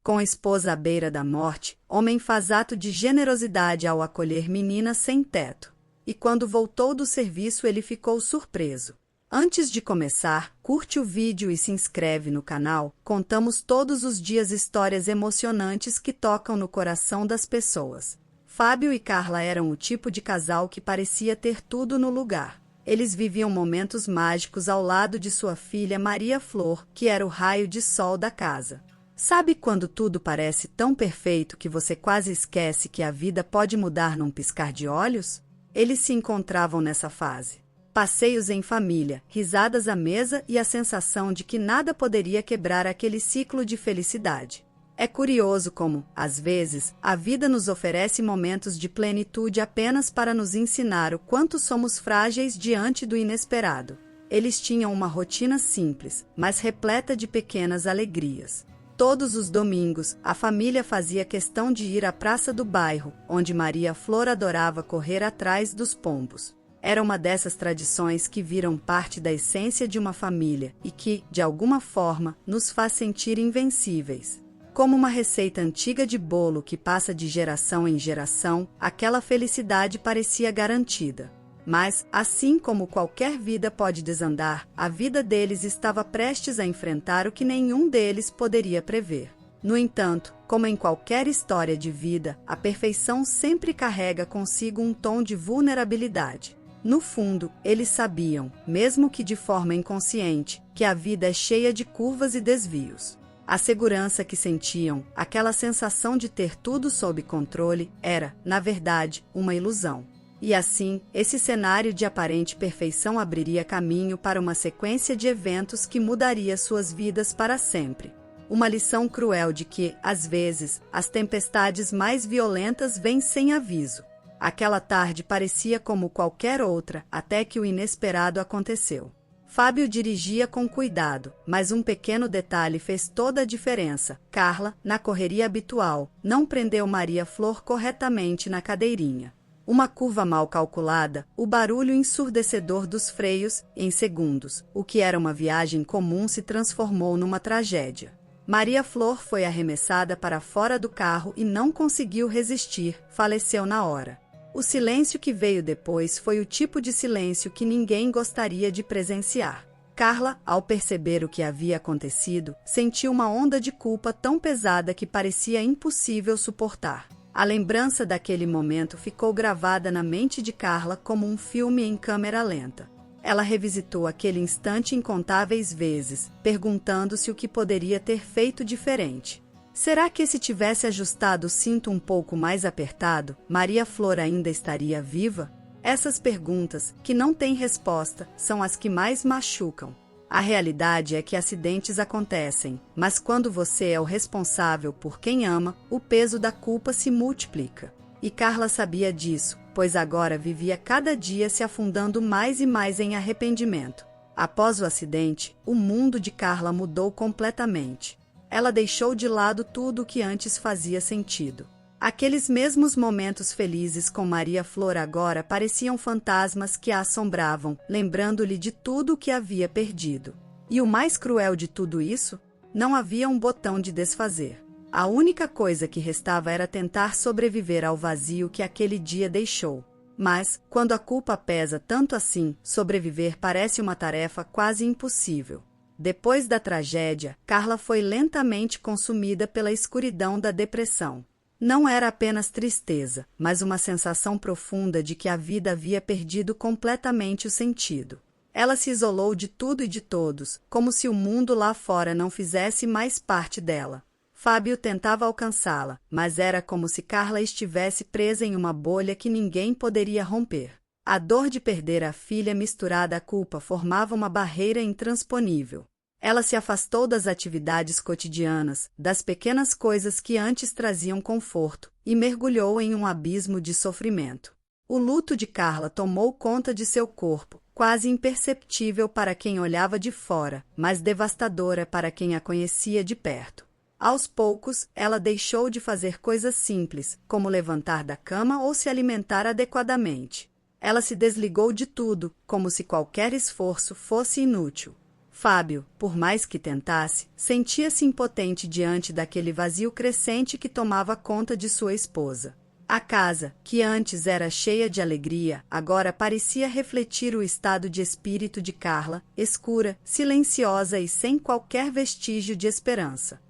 Com a esposa à beira da morte, homem faz ato de generosidade ao acolher menina sem teto. E quando voltou do serviço ele ficou surpreso. Antes de começar, curte o vídeo e se inscreve no canal. Contamos todos os dias histórias emocionantes que tocam no coração das pessoas. Fábio e Carla eram o tipo de casal que parecia ter tudo no lugar. Eles viviam momentos mágicos ao lado de sua filha Maria Flor, que era o raio de sol da casa. Sabe quando tudo parece tão perfeito que você quase esquece que a vida pode mudar num piscar de olhos? Eles se encontravam nessa fase. Passeios em família, risadas à mesa e a sensação de que nada poderia quebrar aquele ciclo de felicidade. É curioso como, às vezes, a vida nos oferece momentos de plenitude apenas para nos ensinar o quanto somos frágeis diante do inesperado. Eles tinham uma rotina simples, mas repleta de pequenas alegrias. Todos os domingos, a família fazia questão de ir à praça do bairro, onde Maria Flor adorava correr atrás dos pombos. Era uma dessas tradições que viram parte da essência de uma família e que, de alguma forma, nos faz sentir invencíveis. Como uma receita antiga de bolo que passa de geração em geração, aquela felicidade parecia garantida. Mas, assim como qualquer vida pode desandar, a vida deles estava prestes a enfrentar o que nenhum deles poderia prever. No entanto, como em qualquer história de vida, a perfeição sempre carrega consigo um tom de vulnerabilidade. No fundo, eles sabiam, mesmo que de forma inconsciente, que a vida é cheia de curvas e desvios. A segurança que sentiam, aquela sensação de ter tudo sob controle, era, na verdade, uma ilusão. E assim, esse cenário de aparente perfeição abriria caminho para uma sequência de eventos que mudaria suas vidas para sempre. Uma lição cruel de que, às vezes, as tempestades mais violentas vêm sem aviso. Aquela tarde parecia como qualquer outra, até que o inesperado aconteceu. Fábio dirigia com cuidado, mas um pequeno detalhe fez toda a diferença. Carla, na correria habitual, não prendeu Maria Flor corretamente na cadeirinha. Uma curva mal calculada, o barulho ensurdecedor dos freios, em segundos, o que era uma viagem comum se transformou numa tragédia. Maria Flor foi arremessada para fora do carro e não conseguiu resistir, faleceu na hora. O silêncio que veio depois foi o tipo de silêncio que ninguém gostaria de presenciar. Carla, ao perceber o que havia acontecido, sentiu uma onda de culpa tão pesada que parecia impossível suportar. A lembrança daquele momento ficou gravada na mente de Carla como um filme em câmera lenta. Ela revisitou aquele instante incontáveis vezes, perguntando-se o que poderia ter feito diferente. Será que se tivesse ajustado o cinto um pouco mais apertado, Maria Flor ainda estaria viva? Essas perguntas, que não têm resposta, são as que mais machucam. A realidade é que acidentes acontecem, mas quando você é o responsável por quem ama, o peso da culpa se multiplica. E Carla sabia disso, pois agora vivia cada dia se afundando mais e mais em arrependimento. Após o acidente, o mundo de Carla mudou completamente. Ela deixou de lado tudo o que antes fazia sentido. Aqueles mesmos momentos felizes com Maria Flor agora pareciam fantasmas que a assombravam, lembrando-lhe de tudo o que havia perdido. E o mais cruel de tudo isso? Não havia um botão de desfazer. A única coisa que restava era tentar sobreviver ao vazio que aquele dia deixou. Mas, quando a culpa pesa tanto assim, sobreviver parece uma tarefa quase impossível. Depois da tragédia, Carla foi lentamente consumida pela escuridão da depressão. Não era apenas tristeza, mas uma sensação profunda de que a vida havia perdido completamente o sentido. Ela se isolou de tudo e de todos, como se o mundo lá fora não fizesse mais parte dela. Fábio tentava alcançá-la, mas era como se Carla estivesse presa em uma bolha que ninguém poderia romper. A dor de perder a filha misturada à culpa formava uma barreira intransponível. Ela se afastou das atividades cotidianas, das pequenas coisas que antes traziam conforto, e mergulhou em um abismo de sofrimento. O luto de Carla tomou conta de seu corpo, quase imperceptível para quem olhava de fora, mas devastadora para quem a conhecia de perto. Aos poucos, ela deixou de fazer coisas simples, como levantar da cama ou se alimentar adequadamente. Ela se desligou de tudo, como se qualquer esforço fosse inútil. Fábio, por mais que tentasse, sentia-se impotente diante daquele vazio crescente que tomava conta de sua esposa. A casa, que antes era cheia de alegria, agora parecia refletir o estado de espírito de Carla, escura, silenciosa e sem qualquer vestígio de esperança.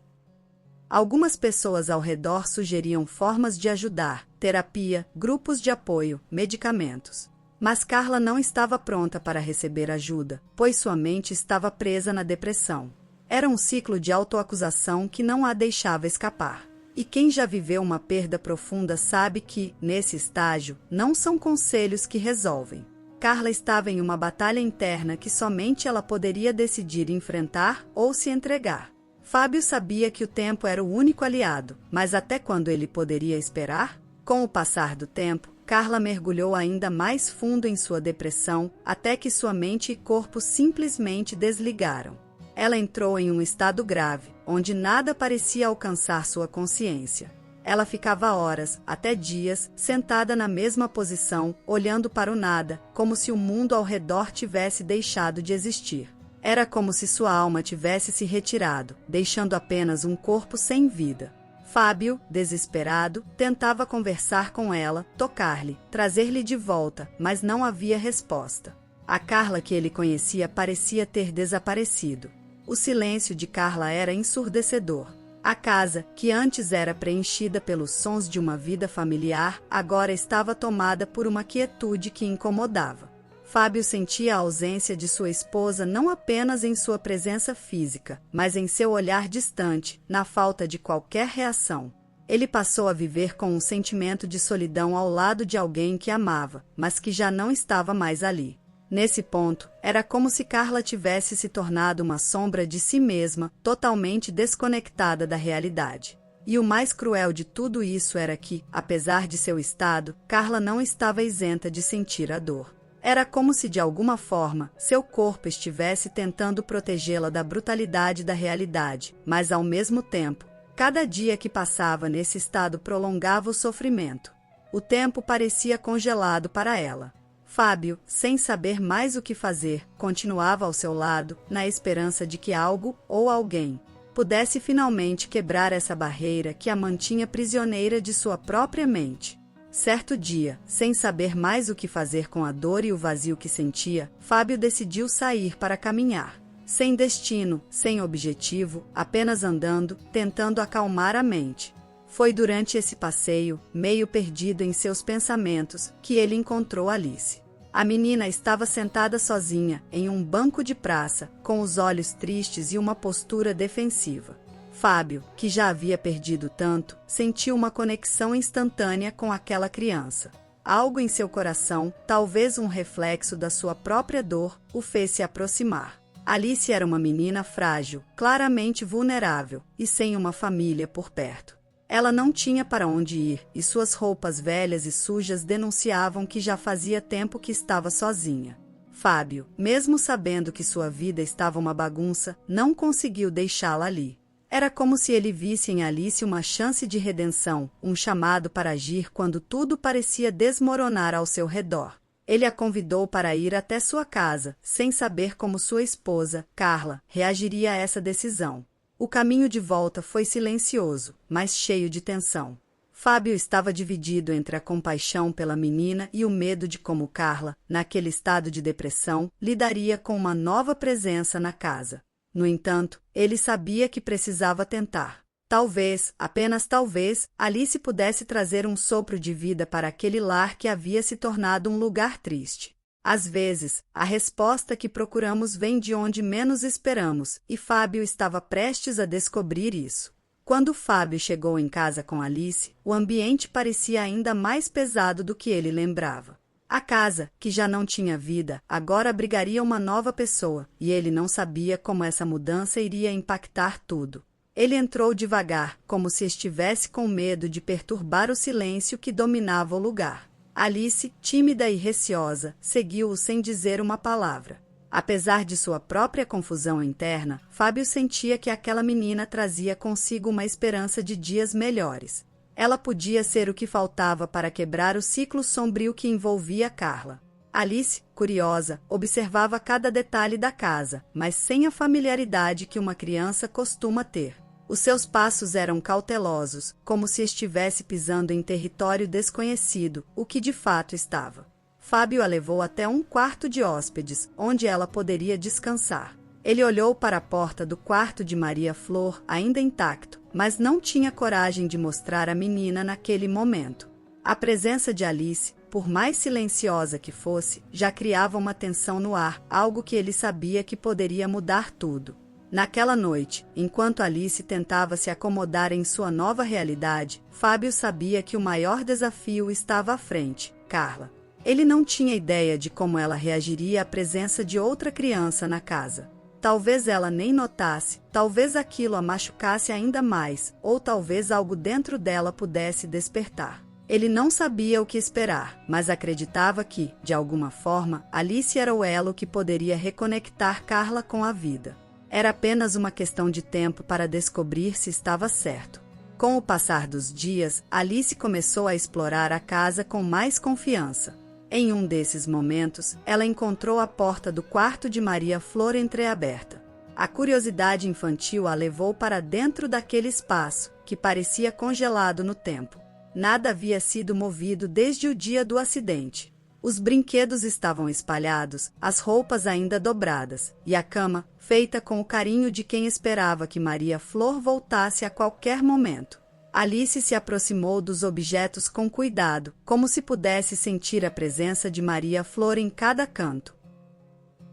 Algumas pessoas ao redor sugeriam formas de ajudar, terapia, grupos de apoio, medicamentos. Mas Carla não estava pronta para receber ajuda, pois sua mente estava presa na depressão. Era um ciclo de autoacusação que não a deixava escapar. E quem já viveu uma perda profunda sabe que, nesse estágio, não são conselhos que resolvem. Carla estava em uma batalha interna que somente ela poderia decidir enfrentar ou se entregar. Fábio sabia que o tempo era o único aliado, mas até quando ele poderia esperar? Com o passar do tempo, Carla mergulhou ainda mais fundo em sua depressão, até que sua mente e corpo simplesmente desligaram. Ela entrou em um estado grave, onde nada parecia alcançar sua consciência. Ela ficava horas, até dias, sentada na mesma posição, olhando para o nada, como se o mundo ao redor tivesse deixado de existir. Era como se sua alma tivesse se retirado, deixando apenas um corpo sem vida. Fábio, desesperado, tentava conversar com ela, tocar-lhe, trazer-lhe de volta, mas não havia resposta. A Carla que ele conhecia parecia ter desaparecido. O silêncio de Carla era ensurdecedor. A casa, que antes era preenchida pelos sons de uma vida familiar, agora estava tomada por uma quietude que incomodava. Fábio sentia a ausência de sua esposa não apenas em sua presença física, mas em seu olhar distante, na falta de qualquer reação. Ele passou a viver com um sentimento de solidão ao lado de alguém que amava, mas que já não estava mais ali. Nesse ponto, era como se Carla tivesse se tornado uma sombra de si mesma, totalmente desconectada da realidade. E o mais cruel de tudo isso era que, apesar de seu estado, Carla não estava isenta de sentir a dor. Era como se, de alguma forma, seu corpo estivesse tentando protegê-la da brutalidade da realidade, mas, ao mesmo tempo, cada dia que passava nesse estado prolongava o sofrimento. O tempo parecia congelado para ela. Fábio, sem saber mais o que fazer, continuava ao seu lado, na esperança de que algo ou alguém pudesse finalmente quebrar essa barreira que a mantinha prisioneira de sua própria mente. Certo dia, sem saber mais o que fazer com a dor e o vazio que sentia, Fábio decidiu sair para caminhar. Sem destino, sem objetivo, apenas andando, tentando acalmar a mente. Foi durante esse passeio, meio perdido em seus pensamentos, que ele encontrou Alice. A menina estava sentada sozinha, em um banco de praça, com os olhos tristes e uma postura defensiva. Fábio, que já havia perdido tanto, sentiu uma conexão instantânea com aquela criança. Algo em seu coração, talvez um reflexo da sua própria dor, o fez se aproximar. Alice era uma menina frágil, claramente vulnerável, e sem uma família por perto. Ela não tinha para onde ir, e suas roupas velhas e sujas denunciavam que já fazia tempo que estava sozinha. Fábio, mesmo sabendo que sua vida estava uma bagunça, não conseguiu deixá-la ali. Era como se ele visse em Alice uma chance de redenção, um chamado para agir quando tudo parecia desmoronar ao seu redor. Ele a convidou para ir até sua casa, sem saber como sua esposa, Carla, reagiria a essa decisão. O caminho de volta foi silencioso, mas cheio de tensão. Fábio estava dividido entre a compaixão pela menina e o medo de como Carla, naquele estado de depressão, lidaria com uma nova presença na casa. No entanto, ele sabia que precisava tentar. Talvez, apenas talvez, Alice pudesse trazer um sopro de vida para aquele lar que havia se tornado um lugar triste. Às vezes, a resposta que procuramos vem de onde menos esperamos, e Fábio estava prestes a descobrir isso. Quando Fábio chegou em casa com Alice, o ambiente parecia ainda mais pesado do que ele lembrava. A casa, que já não tinha vida, agora abrigaria uma nova pessoa, e ele não sabia como essa mudança iria impactar tudo. Ele entrou devagar, como se estivesse com medo de perturbar o silêncio que dominava o lugar. Alice, tímida e receosa, seguiu-o sem dizer uma palavra. Apesar de sua própria confusão interna, Fábio sentia que aquela menina trazia consigo uma esperança de dias melhores. Ela podia ser o que faltava para quebrar o ciclo sombrio que envolvia Carla. Alice, curiosa, observava cada detalhe da casa, mas sem a familiaridade que uma criança costuma ter. Os seus passos eram cautelosos, como se estivesse pisando em território desconhecido, o que de fato estava. Fábio a levou até um quarto de hóspedes, onde ela poderia descansar. Ele olhou para a porta do quarto de Maria Flor, ainda intacto, mas não tinha coragem de mostrar a menina naquele momento. A presença de Alice, por mais silenciosa que fosse, já criava uma tensão no ar, algo que ele sabia que poderia mudar tudo. Naquela noite, enquanto Alice tentava se acomodar em sua nova realidade, Fábio sabia que o maior desafio estava à frente: Carla. Ele não tinha ideia de como ela reagiria à presença de outra criança na casa. Talvez ela nem notasse, talvez aquilo a machucasse ainda mais, ou talvez algo dentro dela pudesse despertar. Ele não sabia o que esperar, mas acreditava que, de alguma forma, Alice era o elo que poderia reconectar Carla com a vida. Era apenas uma questão de tempo para descobrir se estava certo. Com o passar dos dias, Alice começou a explorar a casa com mais confiança. Em um desses momentos, ela encontrou a porta do quarto de Maria Flor entreaberta. A curiosidade infantil a levou para dentro daquele espaço, que parecia congelado no tempo. Nada havia sido movido desde o dia do acidente. Os brinquedos estavam espalhados, as roupas ainda dobradas, e a cama, feita com o carinho de quem esperava que Maria Flor voltasse a qualquer momento. Alice se aproximou dos objetos com cuidado, como se pudesse sentir a presença de Maria Flor em cada canto.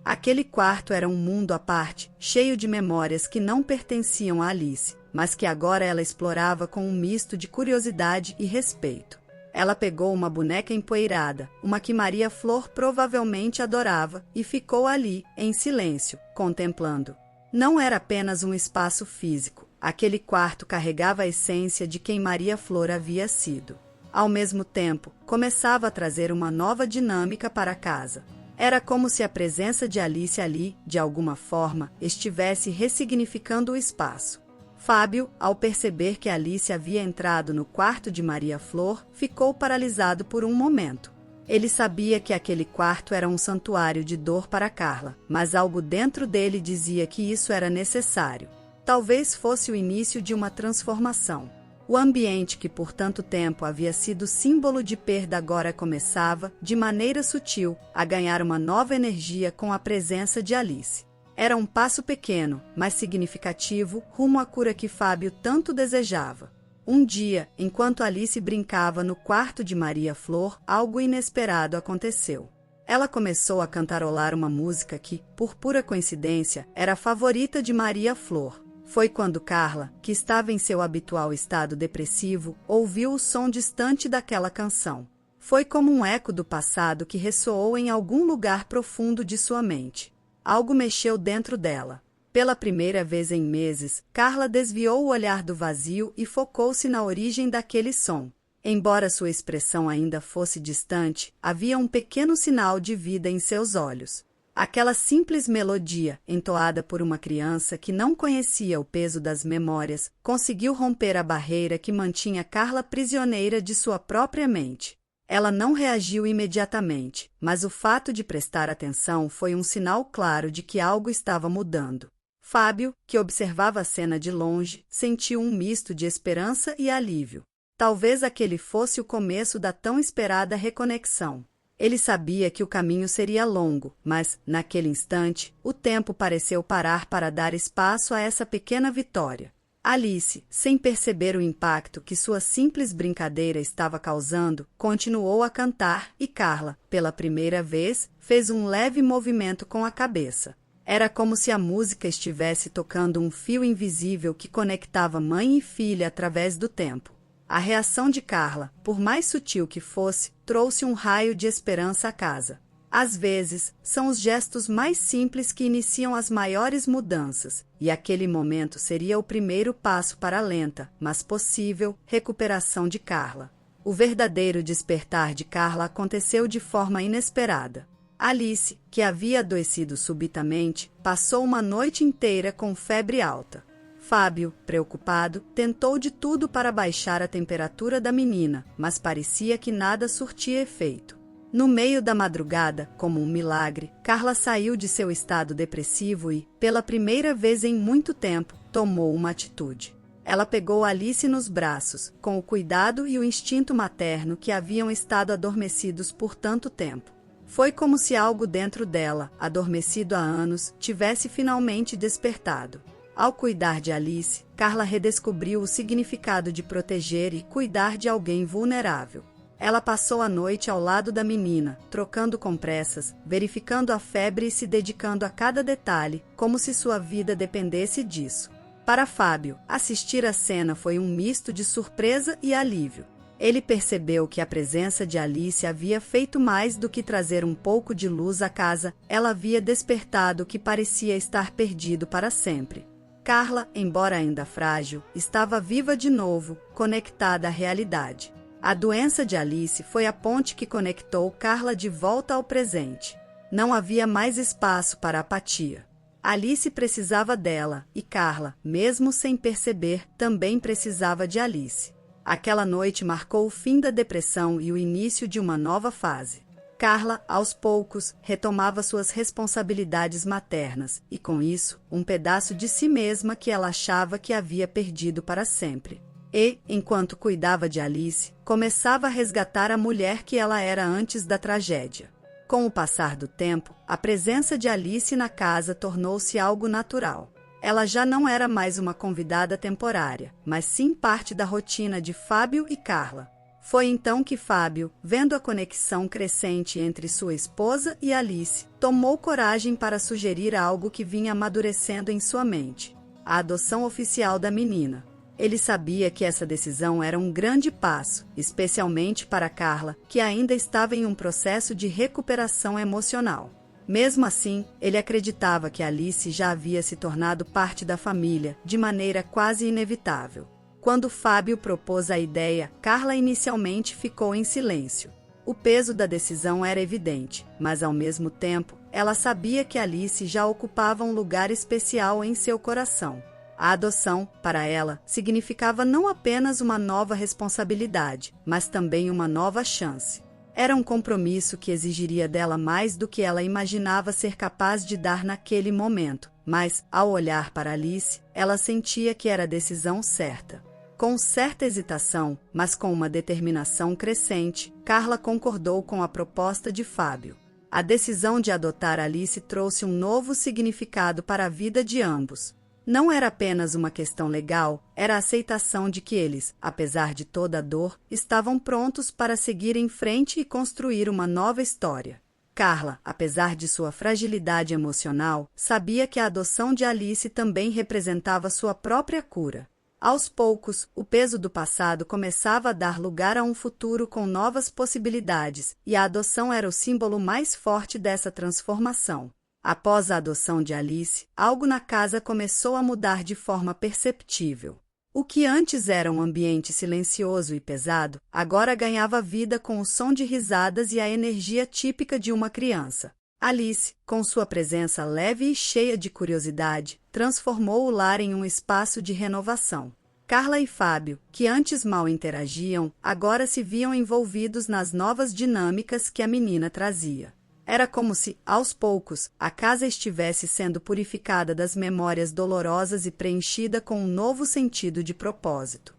Aquele quarto era um mundo à parte, cheio de memórias que não pertenciam a Alice, mas que agora ela explorava com um misto de curiosidade e respeito. Ela pegou uma boneca empoeirada, uma que Maria Flor provavelmente adorava, e ficou ali, em silêncio, contemplando. Não era apenas um espaço físico. Aquele quarto carregava a essência de quem Maria Flor havia sido. Ao mesmo tempo, começava a trazer uma nova dinâmica para a casa. Era como se a presença de Alice ali, de alguma forma, estivesse ressignificando o espaço. Fábio, ao perceber que Alice havia entrado no quarto de Maria Flor, ficou paralisado por um momento. Ele sabia que aquele quarto era um santuário de dor para Carla, mas algo dentro dele dizia que isso era necessário. Talvez fosse o início de uma transformação. O ambiente que por tanto tempo havia sido símbolo de perda agora começava, de maneira sutil, a ganhar uma nova energia com a presença de Alice. Era um passo pequeno, mas significativo, rumo à cura que Fábio tanto desejava. Um dia, enquanto Alice brincava no quarto de Maria Flor, algo inesperado aconteceu. Ela começou a cantarolar uma música que, por pura coincidência, era a favorita de Maria Flor. Foi quando Carla, que estava em seu habitual estado depressivo, ouviu o som distante daquela canção. Foi como um eco do passado que ressoou em algum lugar profundo de sua mente. Algo mexeu dentro dela. Pela primeira vez em meses, Carla desviou o olhar do vazio e focou-se na origem daquele som. Embora sua expressão ainda fosse distante, havia um pequeno sinal de vida em seus olhos. Aquela simples melodia, entoada por uma criança que não conhecia o peso das memórias, conseguiu romper a barreira que mantinha Carla prisioneira de sua própria mente. Ela não reagiu imediatamente, mas o fato de prestar atenção foi um sinal claro de que algo estava mudando. Fábio, que observava a cena de longe, sentiu um misto de esperança e alívio. Talvez aquele fosse o começo da tão esperada reconexão. Ele sabia que o caminho seria longo, mas, naquele instante, o tempo pareceu parar para dar espaço a essa pequena vitória. Alice, sem perceber o impacto que sua simples brincadeira estava causando, continuou a cantar e Carla, pela primeira vez, fez um leve movimento com a cabeça. Era como se a música estivesse tocando um fio invisível que conectava mãe e filha através do tempo. A reação de Carla, por mais sutil que fosse, trouxe um raio de esperança à casa. Às vezes, são os gestos mais simples que iniciam as maiores mudanças, e aquele momento seria o primeiro passo para a lenta, mas possível, recuperação de Carla. O verdadeiro despertar de Carla aconteceu de forma inesperada. Alice, que havia adoecido subitamente, passou uma noite inteira com febre alta. Fábio, preocupado, tentou de tudo para baixar a temperatura da menina, mas parecia que nada surtia efeito. No meio da madrugada, como um milagre, Carla saiu de seu estado depressivo e, pela primeira vez em muito tempo, tomou uma atitude. Ela pegou Alice nos braços, com o cuidado e o instinto materno que haviam estado adormecidos por tanto tempo. Foi como se algo dentro dela, adormecido há anos, tivesse finalmente despertado. Ao cuidar de Alice, Carla redescobriu o significado de proteger e cuidar de alguém vulnerável. Ela passou a noite ao lado da menina, trocando compressas, verificando a febre e se dedicando a cada detalhe, como se sua vida dependesse disso. Para Fábio, assistir à cena foi um misto de surpresa e alívio. Ele percebeu que a presença de Alice havia feito mais do que trazer um pouco de luz à casa, ela havia despertado o que parecia estar perdido para sempre. Carla, embora ainda frágil, estava viva de novo, conectada à realidade. A doença de Alice foi a ponte que conectou Carla de volta ao presente. Não havia mais espaço para apatia. Alice precisava dela, e Carla, mesmo sem perceber, também precisava de Alice. Aquela noite marcou o fim da depressão e o início de uma nova fase. Carla, aos poucos, retomava suas responsabilidades maternas, e com isso, um pedaço de si mesma que ela achava que havia perdido para sempre. E, enquanto cuidava de Alice, começava a resgatar a mulher que ela era antes da tragédia. Com o passar do tempo, a presença de Alice na casa tornou-se algo natural. Ela já não era mais uma convidada temporária, mas sim parte da rotina de Fábio e Carla. Foi então que Fábio, vendo a conexão crescente entre sua esposa e Alice, tomou coragem para sugerir algo que vinha amadurecendo em sua mente: a adoção oficial da menina. Ele sabia que essa decisão era um grande passo, especialmente para Carla, que ainda estava em um processo de recuperação emocional. Mesmo assim, ele acreditava que Alice já havia se tornado parte da família, de maneira quase inevitável. Quando Fábio propôs a ideia, Carla inicialmente ficou em silêncio. O peso da decisão era evidente, mas ao mesmo tempo, ela sabia que Alice já ocupava um lugar especial em seu coração. A adoção, para ela, significava não apenas uma nova responsabilidade, mas também uma nova chance. Era um compromisso que exigiria dela mais do que ela imaginava ser capaz de dar naquele momento, mas, ao olhar para Alice, ela sentia que era a decisão certa. Com certa hesitação, mas com uma determinação crescente, Carla concordou com a proposta de Fábio. A decisão de adotar Alice trouxe um novo significado para a vida de ambos. Não era apenas uma questão legal, era a aceitação de que eles, apesar de toda a dor, estavam prontos para seguir em frente e construir uma nova história. Carla, apesar de sua fragilidade emocional, sabia que a adoção de Alice também representava sua própria cura. Aos poucos, o peso do passado começava a dar lugar a um futuro com novas possibilidades, e a adoção era o símbolo mais forte dessa transformação. Após a adoção de Alice, algo na casa começou a mudar de forma perceptível. O que antes era um ambiente silencioso e pesado, agora ganhava vida com o som de risadas e a energia típica de uma criança. Alice, com sua presença leve e cheia de curiosidade, transformou o lar em um espaço de renovação. Carla e Fábio, que antes mal interagiam, agora se viam envolvidos nas novas dinâmicas que a menina trazia. Era como se, aos poucos, a casa estivesse sendo purificada das memórias dolorosas e preenchida com um novo sentido de propósito.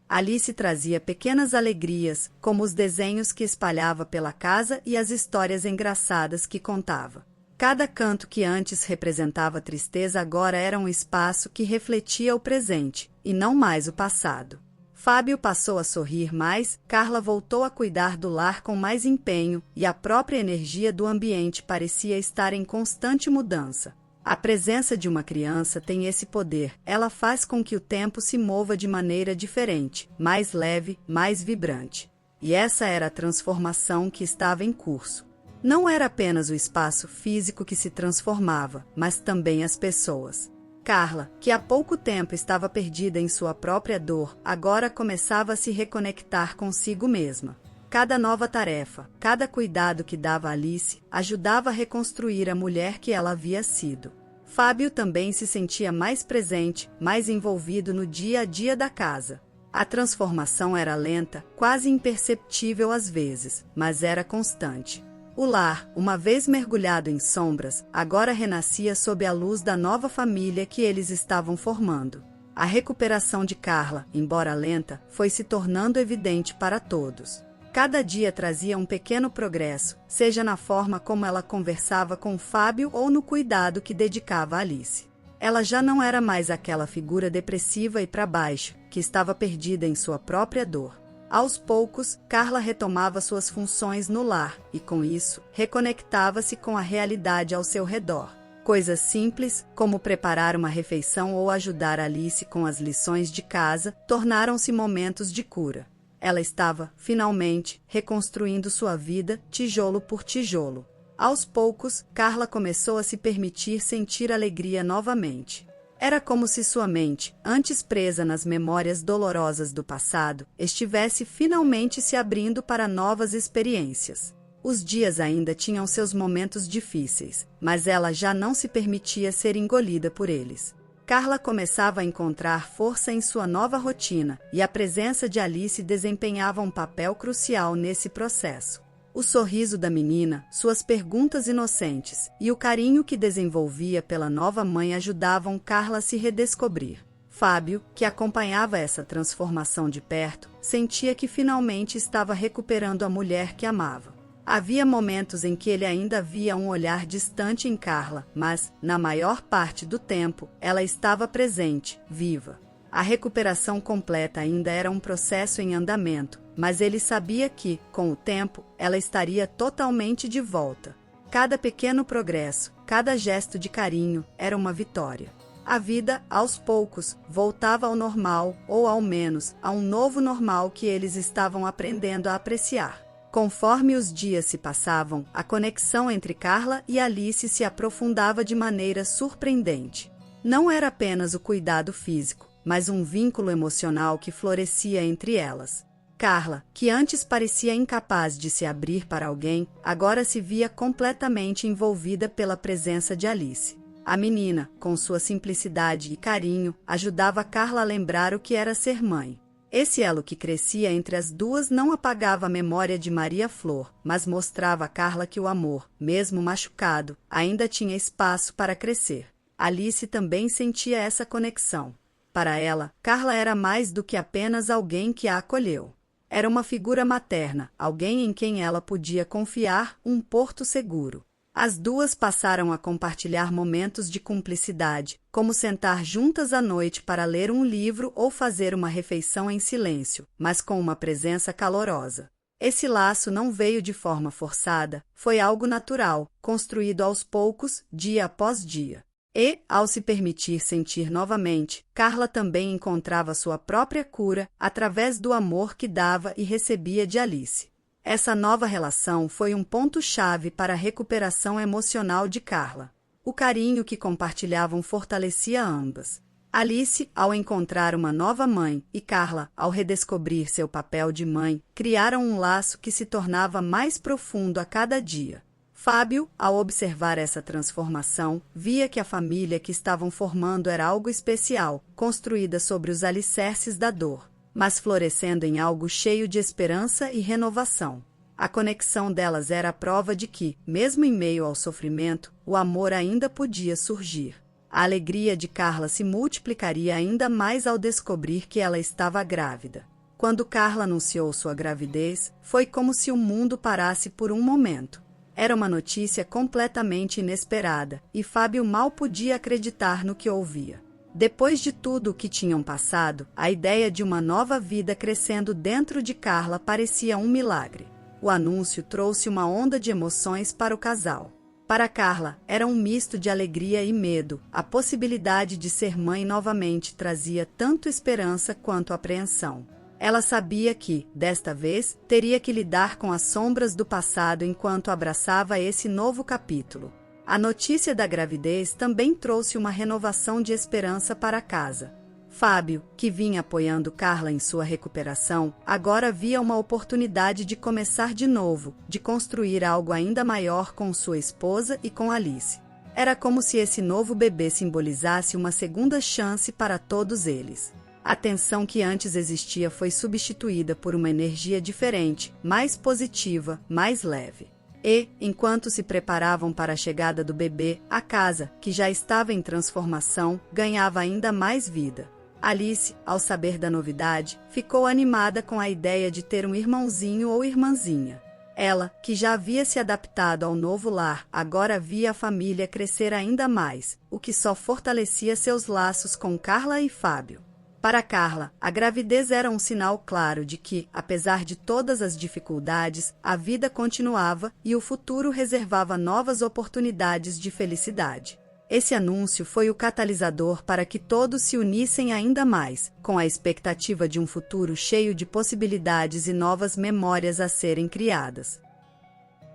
Alice trazia pequenas alegrias, como os desenhos que espalhava pela casa e as histórias engraçadas que contava. Cada canto que antes representava tristeza agora era um espaço que refletia o presente, e não mais o passado. Fábio passou a sorrir mais, Carla voltou a cuidar do lar com mais empenho, e a própria energia do ambiente parecia estar em constante mudança. A presença de uma criança tem esse poder, ela faz com que o tempo se mova de maneira diferente, mais leve, mais vibrante. E essa era a transformação que estava em curso. Não era apenas o espaço físico que se transformava, mas também as pessoas. Carla, que há pouco tempo estava perdida em sua própria dor, agora começava a se reconectar consigo mesma. Cada nova tarefa, cada cuidado que dava a Alice, ajudava a reconstruir a mulher que ela havia sido. Fábio também se sentia mais presente, mais envolvido no dia a dia da casa. A transformação era lenta, quase imperceptível às vezes, mas era constante. O lar, uma vez mergulhado em sombras, agora renascia sob a luz da nova família que eles estavam formando. A recuperação de Carla, embora lenta, foi se tornando evidente para todos. Cada dia trazia um pequeno progresso, seja na forma como ela conversava com Fábio ou no cuidado que dedicava a Alice. Ela já não era mais aquela figura depressiva e para baixo, que estava perdida em sua própria dor. Aos poucos, Carla retomava suas funções no lar e, com isso, reconectava-se com a realidade ao seu redor. Coisas simples, como preparar uma refeição ou ajudar Alice com as lições de casa, tornaram-se momentos de cura. Ela estava, finalmente, reconstruindo sua vida, tijolo por tijolo. Aos poucos, Carla começou a se permitir sentir alegria novamente. Era como se sua mente, antes presa nas memórias dolorosas do passado, estivesse finalmente se abrindo para novas experiências. Os dias ainda tinham seus momentos difíceis, mas ela já não se permitia ser engolida por eles. Carla começava a encontrar força em sua nova rotina, e a presença de Alice desempenhava um papel crucial nesse processo. O sorriso da menina, suas perguntas inocentes e o carinho que desenvolvia pela nova mãe ajudavam Carla a se redescobrir. Fábio, que acompanhava essa transformação de perto, sentia que finalmente estava recuperando a mulher que amava. Havia momentos em que ele ainda via um olhar distante em Carla, mas, na maior parte do tempo, ela estava presente, viva. A recuperação completa ainda era um processo em andamento, mas ele sabia que, com o tempo, ela estaria totalmente de volta. Cada pequeno progresso, cada gesto de carinho, era uma vitória. A vida, aos poucos, voltava ao normal, ou ao menos, a um novo normal que eles estavam aprendendo a apreciar. Conforme os dias se passavam, a conexão entre Carla e Alice se aprofundava de maneira surpreendente. Não era apenas o cuidado físico, mas um vínculo emocional que florescia entre elas. Carla, que antes parecia incapaz de se abrir para alguém, agora se via completamente envolvida pela presença de Alice. A menina, com sua simplicidade e carinho, ajudava Carla a lembrar o que era ser mãe. Esse elo que crescia entre as duas não apagava a memória de Maria Flor, mas mostrava a Carla que o amor, mesmo machucado, ainda tinha espaço para crescer. Alice também sentia essa conexão. Para ela, Carla era mais do que apenas alguém que a acolheu. Era uma figura materna, alguém em quem ela podia confiar, um porto seguro. As duas passaram a compartilhar momentos de cumplicidade, como sentar juntas à noite para ler um livro ou fazer uma refeição em silêncio, mas com uma presença calorosa. Esse laço não veio de forma forçada, foi algo natural, construído aos poucos, dia após dia. E, ao se permitir sentir novamente, Carla também encontrava sua própria cura através do amor que dava e recebia de Alice. Essa nova relação foi um ponto-chave para a recuperação emocional de Carla. O carinho que compartilhavam fortalecia ambas. Alice, ao encontrar uma nova mãe, e Carla, ao redescobrir seu papel de mãe, criaram um laço que se tornava mais profundo a cada dia. Fábio, ao observar essa transformação, via que a família que estavam formando era algo especial, construída sobre os alicerces da dor, mas florescendo em algo cheio de esperança e renovação. A conexão delas era a prova de que, mesmo em meio ao sofrimento, o amor ainda podia surgir. A alegria de Carla se multiplicaria ainda mais ao descobrir que ela estava grávida. Quando Carla anunciou sua gravidez, foi como se o mundo parasse por um momento. Era uma notícia completamente inesperada, e Fábio mal podia acreditar no que ouvia. Depois de tudo o que tinham passado, a ideia de uma nova vida crescendo dentro de Carla parecia um milagre. O anúncio trouxe uma onda de emoções para o casal. Para Carla, era um misto de alegria e medo. A possibilidade de ser mãe novamente trazia tanto esperança quanto apreensão. Ela sabia que, desta vez, teria que lidar com as sombras do passado enquanto abraçava esse novo capítulo. A notícia da gravidez também trouxe uma renovação de esperança para casa. Fábio, que vinha apoiando Carla em sua recuperação, agora via uma oportunidade de começar de novo, de construir algo ainda maior com sua esposa e com Alice. Era como se esse novo bebê simbolizasse uma segunda chance para todos eles. A tensão que antes existia foi substituída por uma energia diferente, mais positiva, mais leve. E, enquanto se preparavam para a chegada do bebê, a casa, que já estava em transformação, ganhava ainda mais vida. Alice, ao saber da novidade, ficou animada com a ideia de ter um irmãozinho ou irmãzinha. Ela, que já havia se adaptado ao novo lar, agora via a família crescer ainda mais, o que só fortalecia seus laços com Carla e Fábio. Para Carla, a gravidez era um sinal claro de que, apesar de todas as dificuldades, a vida continuava e o futuro reservava novas oportunidades de felicidade. Esse anúncio foi o catalisador para que todos se unissem ainda mais, com a expectativa de um futuro cheio de possibilidades e novas memórias a serem criadas.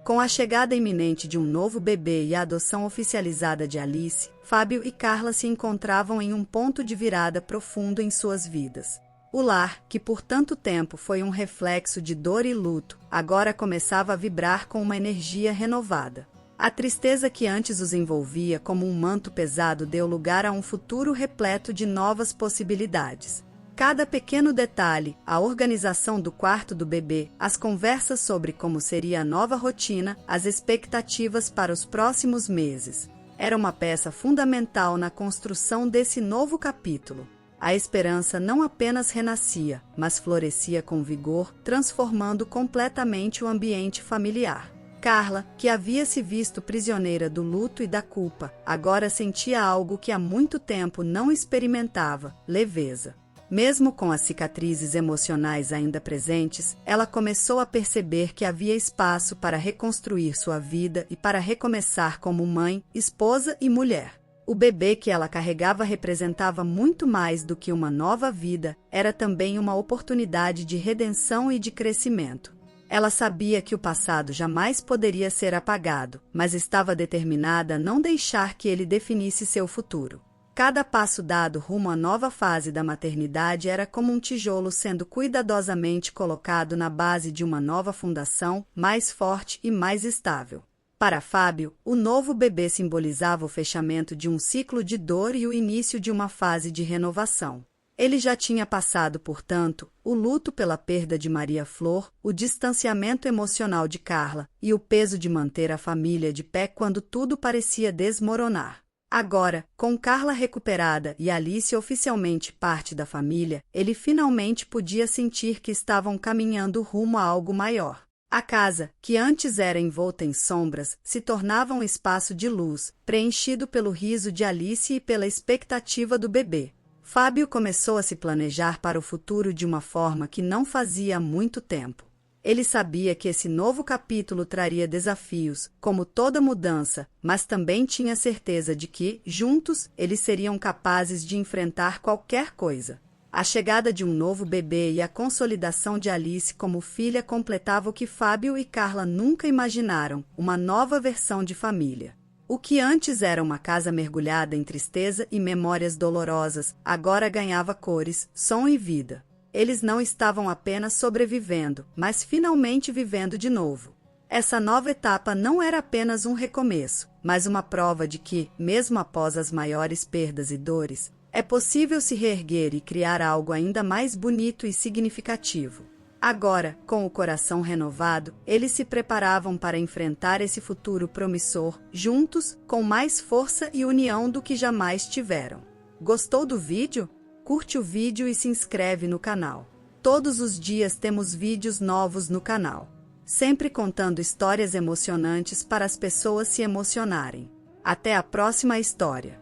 Com a chegada iminente de um novo bebê e a adoção oficializada de Alice, Fábio e Carla se encontravam em um ponto de virada profundo em suas vidas. O lar, que por tanto tempo foi um reflexo de dor e luto, agora começava a vibrar com uma energia renovada. A tristeza que antes os envolvia como um manto pesado deu lugar a um futuro repleto de novas possibilidades. Cada pequeno detalhe, a organização do quarto do bebê, as conversas sobre como seria a nova rotina, as expectativas para os próximos meses. Era uma peça fundamental na construção desse novo capítulo. A esperança não apenas renascia, mas florescia com vigor, transformando completamente o ambiente familiar. Carla, que havia se visto prisioneira do luto e da culpa, agora sentia algo que há muito tempo não experimentava: leveza. Mesmo com as cicatrizes emocionais ainda presentes, ela começou a perceber que havia espaço para reconstruir sua vida e para recomeçar como mãe, esposa e mulher. O bebê que ela carregava representava muito mais do que uma nova vida, era também uma oportunidade de redenção e de crescimento. Ela sabia que o passado jamais poderia ser apagado, mas estava determinada a não deixar que ele definisse seu futuro. Cada passo dado rumo à nova fase da maternidade era como um tijolo sendo cuidadosamente colocado na base de uma nova fundação, mais forte e mais estável. Para Fábio, o novo bebê simbolizava o fechamento de um ciclo de dor e o início de uma fase de renovação. Ele já tinha passado, portanto, o luto pela perda de Maria Flor, o distanciamento emocional de Carla e o peso de manter a família de pé quando tudo parecia desmoronar. Agora, com Carla recuperada e Alice oficialmente parte da família, ele finalmente podia sentir que estavam caminhando rumo a algo maior. A casa, que antes era envolta em sombras, se tornava um espaço de luz, preenchido pelo riso de Alice e pela expectativa do bebê. Fábio começou a se planejar para o futuro de uma forma que não fazia há muito tempo. Ele sabia que esse novo capítulo traria desafios, como toda mudança, mas também tinha certeza de que, juntos, eles seriam capazes de enfrentar qualquer coisa. A chegada de um novo bebê e a consolidação de Alice como filha completava o que Fábio e Carla nunca imaginaram, uma nova versão de família. O que antes era uma casa mergulhada em tristeza e memórias dolorosas, agora ganhava cores, som e vida. Eles não estavam apenas sobrevivendo, mas finalmente vivendo de novo. Essa nova etapa não era apenas um recomeço, mas uma prova de que, mesmo após as maiores perdas e dores, é possível se reerguer e criar algo ainda mais bonito e significativo. Agora, com o coração renovado, eles se preparavam para enfrentar esse futuro promissor, juntos, com mais força e união do que jamais tiveram. Gostou do vídeo? Curte o vídeo e se inscreve no canal. Todos os dias temos vídeos novos no canal, sempre contando histórias emocionantes para as pessoas se emocionarem. Até a próxima história!